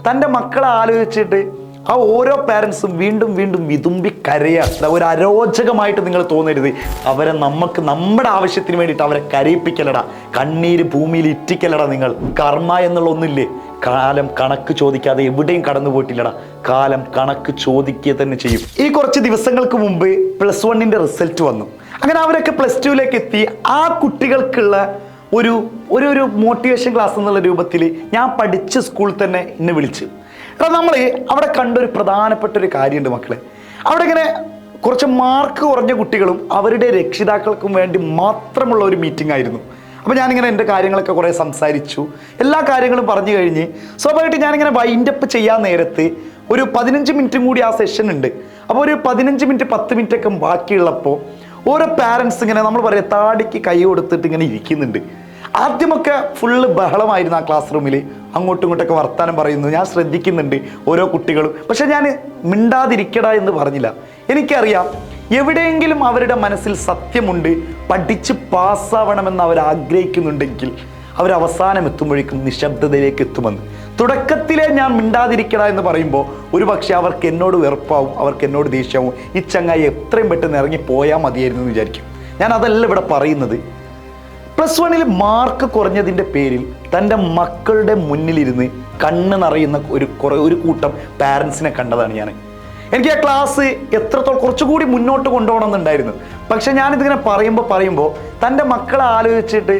തൻ്റെ മക്കളെ ആലോചിച്ചിട്ട് ആ ഓരോ പാരൻസും വീണ്ടും വീണ്ടും വിതുമ്പി കരയാണ്. ഒരു അരോചകമായിട്ട് നിങ്ങൾ തോന്നരുത്. അവരെ നമ്മുടെ ആവശ്യത്തിന് വേണ്ടിയിട്ട് അവരെ കരയിപ്പിക്കലടാ, കണ്ണീര് ഭൂമിയിൽ ഇറ്റിക്കലടാ. നിങ്ങൾ കർമ്മ എന്നുള്ള ഒന്നില്ലേ, കാലം കണക്ക് ചോദിക്കാതെ എവിടെയും കടന്നു പോയിട്ടില്ലടാ. കാലം കണക്ക് ചോദിക്കുക തന്നെ ചെയ്യും. ഈ കുറച്ച് ദിവസങ്ങൾക്ക് മുമ്പ് +1 റിസൾട്ട് വന്നു. അങ്ങനെ അവരൊക്കെ +2 എത്തി. ആ കുട്ടികൾക്കുള്ള ഒരു ഒരു മോട്ടിവേഷൻ ക്ലാസ് എന്നുള്ള രൂപത്തിൽ ഞാൻ പഠിച്ച സ്കൂളിൽ തന്നെ എന്നെ വിളിച്ചു. നമ്മൾ അവിടെ കണ്ടൊരു പ്രധാനപ്പെട്ട ഒരു കാര്യമുണ്ട് മക്കളെ. അവിടെ ഇങ്ങനെ കുറച്ച് മാർക്ക് കുറഞ്ഞ കുട്ടികളും അവരുടെ രക്ഷിതാക്കൾക്കും വേണ്ടി മാത്രമുള്ള ഒരു മീറ്റിംഗ് ആയിരുന്നു. അപ്പോൾ ഞാനിങ്ങനെ എൻ്റെ കാര്യങ്ങളൊക്കെ കുറേ സംസാരിച്ചു, എല്ലാ കാര്യങ്ങളും പറഞ്ഞു കഴിഞ്ഞ് സ്വാഭാവികമായിട്ട് ഞാനിങ്ങനെ വൈൻഡപ്പ് ചെയ്യാൻ നേരത്ത് ഒരു 15 മിനിറ്റും കൂടി ആ സെഷൻ ഉണ്ട്. അപ്പോൾ ഒരു 15 മിനിറ്റ് 10 മിനിറ്റ് ഒക്കെ ബാക്കിയുള്ളപ്പോൾ ഓരോ പാരൻസ് ഇങ്ങനെ നമ്മൾ പറയാം താടിക്ക് കൈ കൊടുത്തിട്ട് ഇങ്ങനെ ഇരിക്കുന്നുണ്ട്. ആദ്യമൊക്കെ ഫുള്ള് ബഹളമായിരുന്നു ആ ക്ലാസ് റൂമിൽ, അങ്ങോട്ടും ഇങ്ങോട്ടൊക്കെ വർത്താനം പറയുന്നു. ഞാൻ ശ്രദ്ധിക്കുന്നുണ്ട് ഓരോ കുട്ടികളും, പക്ഷെ ഞാൻ മിണ്ടാതിരിക്കടാ എന്ന് പറഞ്ഞില്ല. എനിക്കറിയാം എവിടെയെങ്കിലും അവരുടെ മനസ്സിൽ സത്യമുണ്ട്, പഠിച്ച് പാസ്സാവണമെന്ന് അവർ ആഗ്രഹിക്കുന്നുണ്ടെങ്കിൽ അവർ അവസാനം എത്തുമ്പോഴേക്കും നിശബ്ദതയിലേക്ക് എത്തുമെന്ന്. തുടക്കത്തിലെ ഞാൻ മിണ്ടാതിരിക്കടാ എന്ന് പറയുമ്പോൾ ഒരു പക്ഷേ അവർക്ക് എന്നോട് വെറുപ്പാവും, അവർക്ക് എന്നോട് ദേഷ്യമാവും. ഈ ചങ്ങായി എത്രയും പെട്ടെന്ന് ഇറങ്ങി പോയാൽ മതിയായിരുന്നു എന്ന് വിചാരിക്കും. ഞാൻ അതല്ല ഇവിടെ പറയുന്നത്. +1 മാർക്ക് കുറഞ്ഞതിൻ്റെ പേരിൽ തൻ്റെ മക്കളുടെ മുന്നിലിരുന്ന് കണ്ണ് നിറയുന്ന ഒരു കൂട്ടം പാരൻസിനെ കണ്ടതാണ് ഞാൻ. എനിക്ക് ആ ക്ലാസ് എത്രത്തോളം കുറച്ചുകൂടി മുന്നോട്ട് കൊണ്ടുപോകണമെന്നുണ്ടായിരുന്നു. പക്ഷെ ഞാനിതിങ്ങനെ പറയുമ്പോൾ തൻ്റെ മക്കളെ ആലോചിച്ചിട്ട്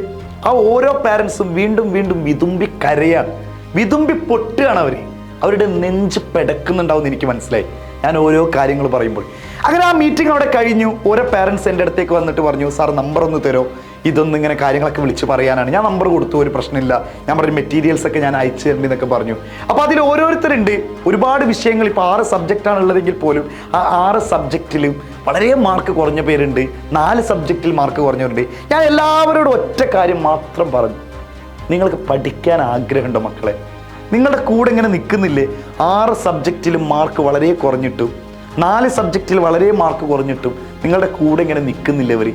ആ ഓരോ പാരൻസും വീണ്ടും വീണ്ടും വിതുമ്പി കരയാണ്, വിതുമ്പി പൊട്ടുകയാണ്. അവരുടെ നെഞ്ച് പെടക്കുന്നുണ്ടാവും എനിക്ക് മനസ്സിലായി ഞാൻ ഓരോ കാര്യങ്ങൾ പറയുമ്പോൾ. അങ്ങനെ ആ മീറ്റിംഗ് അവിടെ കഴിഞ്ഞു. ഓരോ പാരൻസ് എൻ്റെ അടുത്തേക്ക് വന്നിട്ട് പറഞ്ഞു, സാർ നമ്പർ ഒന്ന് തരുമോ, ഇതൊന്നും ഇങ്ങനെ കാര്യങ്ങളൊക്കെ വിളിച്ച് പറയാനാണ്. ഞാൻ നമ്പർ കൊടുത്തു, ഒരു പ്രശ്നമില്ല. ഞാൻ പറഞ്ഞു മെറ്റീരിയൽസ് ഒക്കെ ഞാൻ അയച്ചു തരേണ്ടി എന്നൊക്കെ പറഞ്ഞു. അപ്പോൾ അതിൽ ഓരോരുത്തരുണ്ട്, ഒരുപാട് വിഷയങ്ങൾ. ഇപ്പോൾ 6 സബ്ജക്റ്റാണ് ഉള്ളതെങ്കിൽ പോലും ആ 6 സബ്ജക്റ്റിലും വളരെ മാർക്ക് കുറഞ്ഞ പേരുണ്ട്, 4 സബ്ജക്റ്റിൽ മാർക്ക് കുറഞ്ഞവരുണ്ട്. ഞാൻ എല്ലാവരോടും ഒറ്റ കാര്യം മാത്രം പറഞ്ഞു, നിങ്ങൾക്ക് പഠിക്കാൻ ആഗ്രഹമുണ്ടോ മക്കളെ? നിങ്ങളുടെ കൂടെ ഇങ്ങനെ നിൽക്കുന്നില്ലേ? 6 സബ്ജക്റ്റിലും മാർക്ക് വളരെ കുറഞ്ഞിട്ടും 4 സബ്ജക്റ്റിൽ വളരെ മാർക്ക് കുറഞ്ഞിട്ടും നിങ്ങളുടെ കൂടെ ഇങ്ങനെ നിൽക്കുന്നില്ലേ ഇവർ?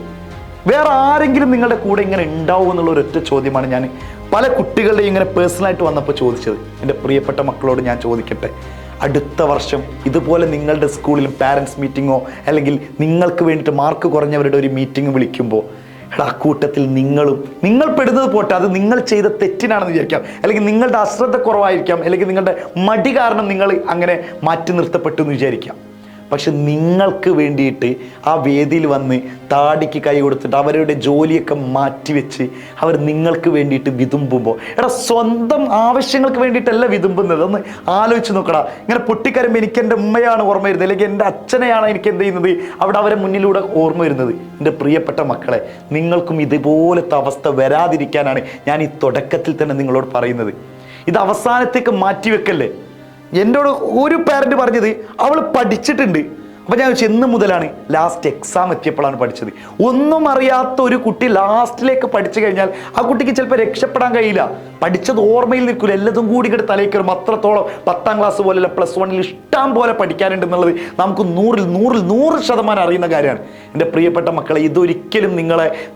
വേറെ ആരെങ്കിലും നിങ്ങളുടെ കൂടെ ഇങ്ങനെ ഉണ്ടാവും എന്നുള്ള ഒരൊറ്റ ചോദ്യമാണ് ഞാൻ പല കുട്ടികളുടെയും ഇങ്ങനെ പേഴ്സണലായിട്ട് വന്നപ്പോൾ ചോദിച്ചത്. എൻ്റെ പ്രിയപ്പെട്ട മക്കളോട് ഞാൻ ചോദിക്കട്ടെ, അടുത്ത വർഷം ഇതുപോലെ നിങ്ങളുടെ സ്കൂളിലും പാരൻസ് മീറ്റിങ്ങോ അല്ലെങ്കിൽ നിങ്ങൾക്ക് വേണ്ടിയിട്ട് മാർക്ക് കുറഞ്ഞവരുടെ ഒരു മീറ്റിംഗ് വിളിക്കുമ്പോൾ ആ കൂട്ടത്തിൽ നിങ്ങൾ പെടുന്നത് പോട്ടെ, അത് നിങ്ങൾ ചെയ്ത തെറ്റിനാണെന്ന് വിചാരിക്കാം, അല്ലെങ്കിൽ നിങ്ങളുടെ അശ്രദ്ധ കുറവായിരിക്കാം, അല്ലെങ്കിൽ നിങ്ങളുടെ മടി കാരണം നിങ്ങൾ അങ്ങനെ മാറ്റി നിർത്തപ്പെട്ടു എന്ന് വിചാരിക്കാം. പക്ഷെ നിങ്ങൾക്ക് വേണ്ടിയിട്ട് ആ വേദിയിൽ വന്ന് താടിക്ക് കൈ കൊടുത്തിട്ട് അവരുടെ ജോലിയൊക്കെ മാറ്റിവെച്ച് അവർ നിങ്ങൾക്ക് വേണ്ടിയിട്ട് വിതുമ്പുമ്പോൾ, സ്വന്തം ആവശ്യങ്ങൾക്ക് വേണ്ടിയിട്ടല്ല വിതുമ്പുന്നത്. ഒന്ന് ആലോചിച്ച് നോക്കടാ. ഇങ്ങനെ പൊട്ടിക്കരുമ്പോൾ എനിക്ക് എൻ്റെ ഉമ്മയാണ് ഓർമ്മ വരുന്നത്, അല്ലെങ്കിൽ എൻ്റെ അച്ഛനെയാണ് എനിക്ക് എന്ത് ചെയ്യുന്നത് അവിടെ അവരെ മുന്നിലൂടെ ഓർമ്മ വരുന്നത്. എൻ്റെ പ്രിയപ്പെട്ട മക്കളെ, നിങ്ങൾക്കും ഇതുപോലത്തെ അവസ്ഥ വരാതിരിക്കാനാണ് ഞാൻ ഈ തുടക്കത്തിൽ തന്നെ നിങ്ങളോട് പറയുന്നത്. ഇത് അവസാനത്തേക്ക് മാറ്റിവെക്കല്ലേ. എന്നോട് ഒരു പാരന്റ് പറഞ്ഞത് അവൾ പഠിച്ചിട്ടുണ്ട്. അപ്പം ഞാൻ എന്ന് മുതലാണ്? ലാസ്റ്റ് എക്സാം എത്തിയപ്പോഴാണ് പഠിച്ചത്. ഒന്നും അറിയാത്ത ഒരു കുട്ടി ലാസ്റ്റിലേക്ക് പഠിച്ചു കഴിഞ്ഞാൽ ആ കുട്ടിക്ക് ചിലപ്പോൾ രക്ഷപ്പെടാൻ കഴിയില്ല. പഠിച്ചത് ഓർമ്മയിൽ നിൽക്കില്ല, എല്ലതും കൂടി ഇങ്ങോട്ട് തലയിൽ കയറും. അത്രത്തോളം 10ാം ക്ലാസ് പോലെയല്ല, +1 ഇഷ്ടം പോലെ പഠിക്കാനുണ്ടെന്നുള്ളത് നമുക്ക് 100% അറിയുന്ന കാര്യമാണ്. എൻ്റെ പ്രിയപ്പെട്ട മക്കളെ, ഇതൊരിക്കലും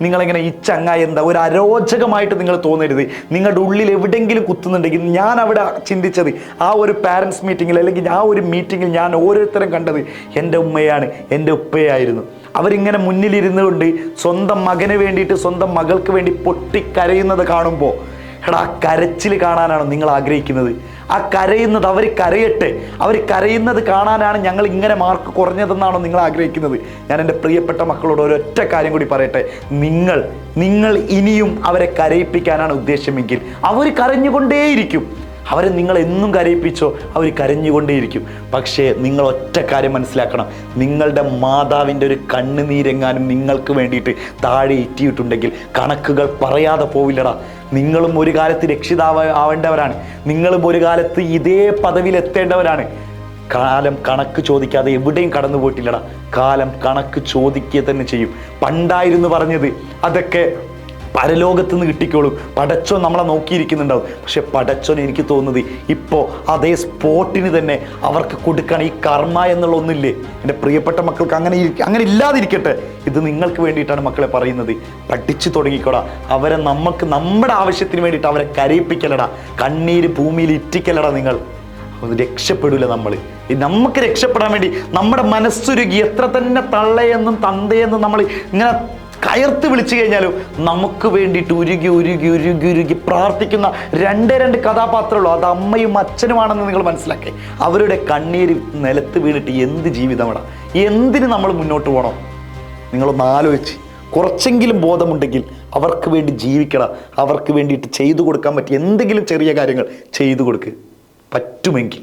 നിങ്ങളിങ്ങനെ ഈ ചങ്ങായി എന്താ ഒരു അരോചകമായിട്ട് നിങ്ങൾ തോന്നരുത്. നിങ്ങളുടെ ഉള്ളിൽ എവിടെയെങ്കിലും കുത്തുന്നുണ്ടെങ്കിൽ, ഞാൻ അവിടെ ചിന്തിച്ചത് ആ ഒരു പാരൻസ് മീറ്റിങ്ങിൽ അല്ലെങ്കിൽ ആ ഒരു മീറ്റിങ്ങിൽ ഞാൻ ഓരോരുത്തരും കണ്ടത് എൻ്റെ ഉമ്മയാണ്, എൻ്റെ ഉപ്പയായിരുന്നു. അവരിങ്ങനെ മുന്നിലിരുന്നു കൊണ്ട് സ്വന്തം മകന് വേണ്ടിയിട്ട് സ്വന്തം മകൾക്ക് വേണ്ടി പൊട്ടിക്കരയുന്നത് കാണുമ്പോൾ, ആ കരച്ചിൽ കാണാനാണ് നിങ്ങൾ ആഗ്രഹിക്കുന്നത്? ആ കരയുന്നത് അവർ കരയട്ടെ, അവർ കരയുന്നത് കാണാനാണ് ഞങ്ങൾ ഇങ്ങനെ മാർക്ക് കുറഞ്ഞതെന്നാണോ നിങ്ങൾ ആഗ്രഹിക്കുന്നത്? ഞാൻ എൻ്റെ പ്രിയപ്പെട്ട മക്കളോട് ഒരൊറ്റ കാര്യം കൂടി പറയട്ടെ, നിങ്ങൾ ഇനിയും അവരെ കരയിപ്പിക്കാനാണ് ഉദ്ദേശമെങ്കിൽ അവർ കരഞ്ഞുകൊണ്ടേയിരിക്കും. അവരെ നിങ്ങൾ എന്നും കരയിപ്പിച്ചോ, അവർ കരഞ്ഞുകൊണ്ടേയിരിക്കും. പക്ഷേ നിങ്ങൾ ഒറ്റ കാര്യം മനസ്സിലാക്കണം, നിങ്ങളുടെ മാതാവിൻ്റെ ഒരു കണ്ണുനീരെങ്ങാനും നിങ്ങൾക്ക് വേണ്ടിയിട്ട് താഴെ ഇറ്റിയിട്ടുണ്ടെങ്കിൽ കണക്കുകൾ പറയാതെ പോവില്ലടാ. നിങ്ങളും ഒരു കാലത്ത് ആവേണ്ടവരാണ്, നിങ്ങളും ഒരു കാലത്ത് ഇതേ പദവിയിൽ എത്തേണ്ടവരാണ്. കാലം കണക്ക് ചോദിക്കാതെ എവിടെയും കടന്നു പോയിട്ടില്ലടാ. കാലം കണക്ക് ചോദിക്കുക തന്നെ ചെയ്യും. പണ്ടായിരുന്നു പറഞ്ഞത് അതൊക്കെ പരലോകത്ത് നിന്ന് കിട്ടിക്കോളും, പടച്ചോൻ നമ്മളെ നോക്കിയിരിക്കുന്നുണ്ടാവും. പക്ഷെ പടച്ചോൻ എനിക്ക് തോന്നുന്നത് ഇപ്പോൾ അതേ സ്പോട്ടിന് തന്നെ അവർക്ക് കൊടുക്കണം. ഈ കർമ്മ എന്നുള്ള ഒന്നില്ലേ എൻ്റെ പ്രിയപ്പെട്ട മക്കൾക്ക്? അങ്ങനെ ഇല്ലാതിരിക്കട്ടെ. ഇത് നിങ്ങൾക്ക് വേണ്ടിയിട്ടാണ് മക്കളെ പറയുന്നത്. പഠിച്ചു തുടങ്ങിക്കോടാ. അവരെ നമ്മുടെ ആവശ്യത്തിന് വേണ്ടിയിട്ട് അവരെ കരയിപ്പിക്കലടാ, കണ്ണീര് ഭൂമിയിൽ ഇറ്റിക്കലടാ. നിങ്ങൾ ഒന്ന് രക്ഷപ്പെടില്ല നമ്മൾ. നമുക്ക് രക്ഷപ്പെടാൻ വേണ്ടി നമ്മുടെ മനസ്സുരുകി എത്ര തന്നെ തള്ളയെന്നും തന്തയെന്നും നമ്മൾ ഇങ്ങനെ കയർത്ത് വിളിച്ചു കഴിഞ്ഞാലും നമുക്ക് വേണ്ടിയിട്ട് ഉരുകി ഉരുകി ഉരുകി ഉരുകി പ്രാർത്ഥിക്കുന്ന രണ്ട് കഥാപാത്രമുള്ളൂ. അത് അമ്മയും അച്ഛനുമാണെന്ന് നിങ്ങൾ മനസ്സിലാക്കി. അവരുടെ കണ്ണീര് നിലത്ത് വീണിട്ട് എന്ത് ജീവിതമാണ്, എന്തിന് നമ്മൾ മുന്നോട്ട് പോകണം? നിങ്ങളൊന്ന് ആലോചിച്ച് കുറച്ചെങ്കിലും ബോധമുണ്ടെങ്കിൽ അവർക്ക് വേണ്ടി ജീവിക്കണം. അവർക്ക് വേണ്ടിയിട്ട് ചെയ്തു കൊടുക്കാൻ പറ്റിയ എന്തെങ്കിലും ചെറിയ കാര്യങ്ങൾ ചെയ്തു കൊടുക്കുക പറ്റുമെങ്കിൽ.